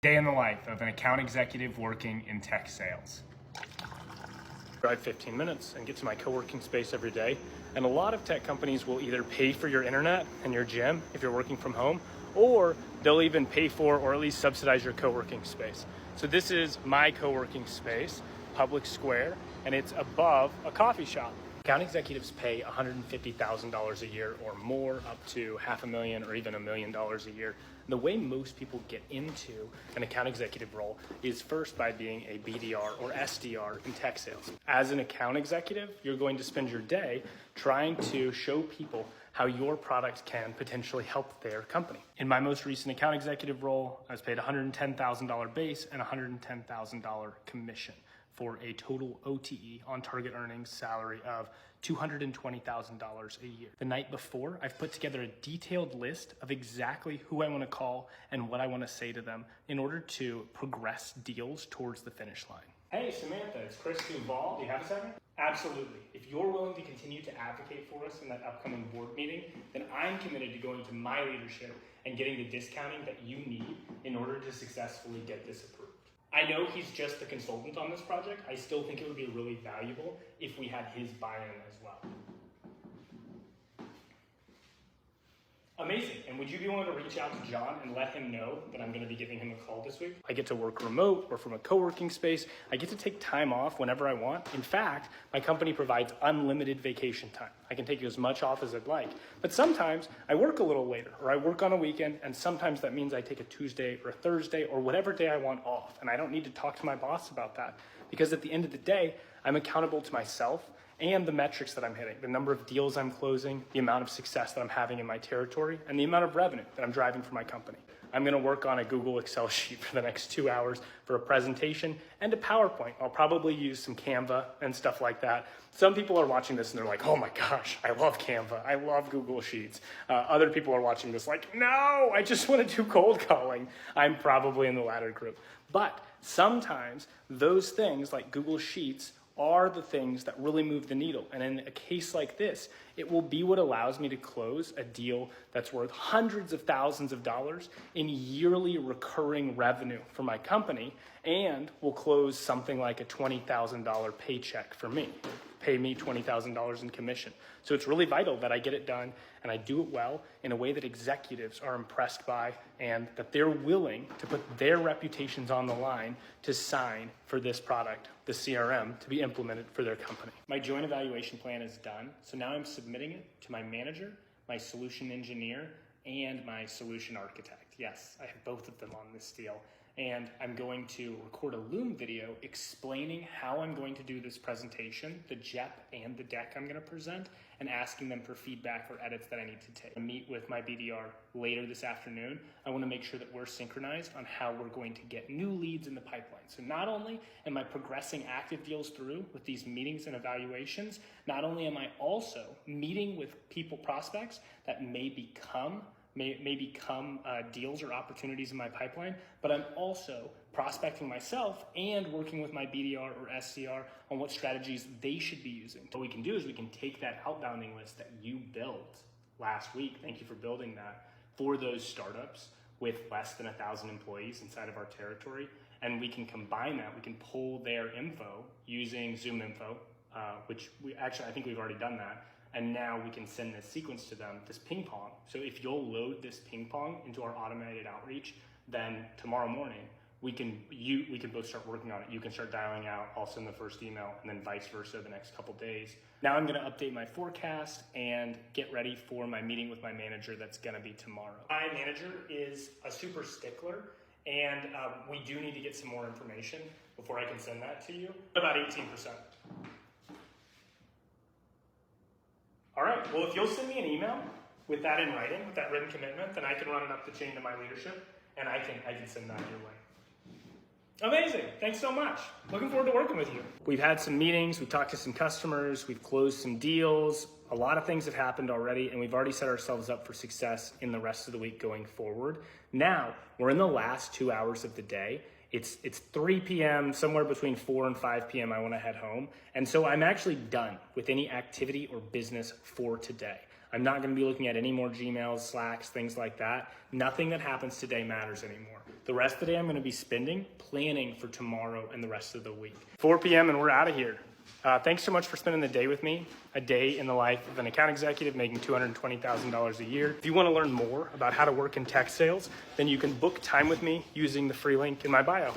Day in the life of an account executive working in tech sales. Drive 15 minutes and get to my co-working space every day. And a lot of tech companies will either pay for your internet and your gym if you're working from home, or they'll even pay for or at least subsidize your co-working space. So this is my co-working space, Public Square, and it's above a coffee shop. Account executives pay $150,000 a year or more, up to $500,000 or even $1 million a year. The way most people get into an account executive role is first by being a BDR or SDR in tech sales. As an account executive, you're going to spend your day trying to show people how your product can potentially help their company. In my most recent account executive role, I was paid $110,000 base and $110,000 commission, for a total OTE, on target earnings salary, of $220,000 a year. The night before, I've put together a detailed list of exactly who I want to call and what I want to say to them in order to progress deals towards the finish line. Hey, Samantha, it's Chris Duval. Do you have a second? Absolutely. If you're willing to continue to advocate for us in that upcoming board meeting, then I'm committed to going to my leadership and getting the discounting that you need in order to successfully get this approved. I know he's just the consultant on this project. I still think it would be really valuable if we had his buy-in as well. Amazing. And would you be willing to reach out to John and let him know that I'm going to be giving him a call this week? I get to work remote or from a co-working space. I get to take time off whenever I want. In fact, my company provides unlimited vacation time. I can take as much off as I'd like. But sometimes I work a little later, or I work on a weekend, and sometimes that means I take a Tuesday or a Thursday or whatever day I want off. And I don't need to talk to my boss about that, because at the end of the day, I'm accountable to myself and the metrics that I'm hitting, the number of deals I'm closing, the amount of success that I'm having in my territory, and the amount of revenue that I'm driving for my company. I'm gonna work on a Google Excel sheet for the next 2 hours for a presentation and a PowerPoint. I'll probably use some Canva and stuff like that. Some people are watching this and they're like, oh my gosh, I love Canva. I love Google Sheets. Other people are watching this like, no, I just wanna do cold calling. I'm probably in the latter group. But sometimes those things like Google Sheets are the things that really move the needle. And in a case like this, it will be what allows me to close a deal that's worth hundreds of thousands of dollars in yearly recurring revenue for my company, and will close something like a $20,000 paycheck for me, pay me $20,000 in commission. So it's really vital that I get it done and I do it well in a way that executives are impressed by, and that they're willing to put their reputations on the line to sign for this product, the CRM, to be implemented for their company. My joint evaluation plan is done, so now I'm submitting it to my manager, my solution engineer, and my solution architect. Yes, I have both of them on this deal. And I'm going to record a Loom video explaining how I'm going to do this presentation, the JEP and the deck I'm going to present, and asking them for feedback or edits that I need to take. I meet with my BDR later this afternoon. I want to make sure that we're synchronized on how we're going to get new leads in the pipeline. So not only am I progressing active deals through with these meetings and evaluations, not only am I also meeting with prospects that may become deals or opportunities in my pipeline, but I'm also prospecting myself and working with my BDR or SDR on what strategies they should be using. What we can do is we can take that outbounding list that you built last week, thank you for building that, for those startups with less than 1,000 employees inside of our territory, and we can combine that. We can pull their info using Zoom info, which I think we've already done that. And now we can send this sequence to them, this ping pong. So if you'll load this ping pong into our automated outreach, then tomorrow morning, we can both start working on it. You can start dialing out, I'll send the first email, and then vice versa the next couple days. Now I'm gonna update my forecast and get ready for my meeting with my manager that's gonna be tomorrow. My manager is a super stickler, and we do need to get some more information before I can send that to you. About 18%. All right, well, if you'll send me an email with that in writing, with that written commitment, then I can run it up the chain to my leadership, and I can send that your way. Amazing, thanks so much. Looking forward to working with you. We've had some meetings, we've talked to some customers, we've closed some deals. A lot of things have happened already, and we've already set ourselves up for success in the rest of the week going forward. Now, we're in the last 2 hours of the day. It's 3 p.m., somewhere between 4 and 5 p.m. I want to head home. And so I'm actually done with any activity or business for today. I'm not going to be looking at any more Gmails, Slacks, things like that. Nothing that happens today matters anymore. The rest of the day I'm going to be spending planning for tomorrow and the rest of the week. 4 p.m. and we're out of here. Thanks so much for spending the day with me. A day in the life of an account executive making $220,000 a year. If you want to learn more about how to work in tech sales, then you can book time with me using the free link in my bio.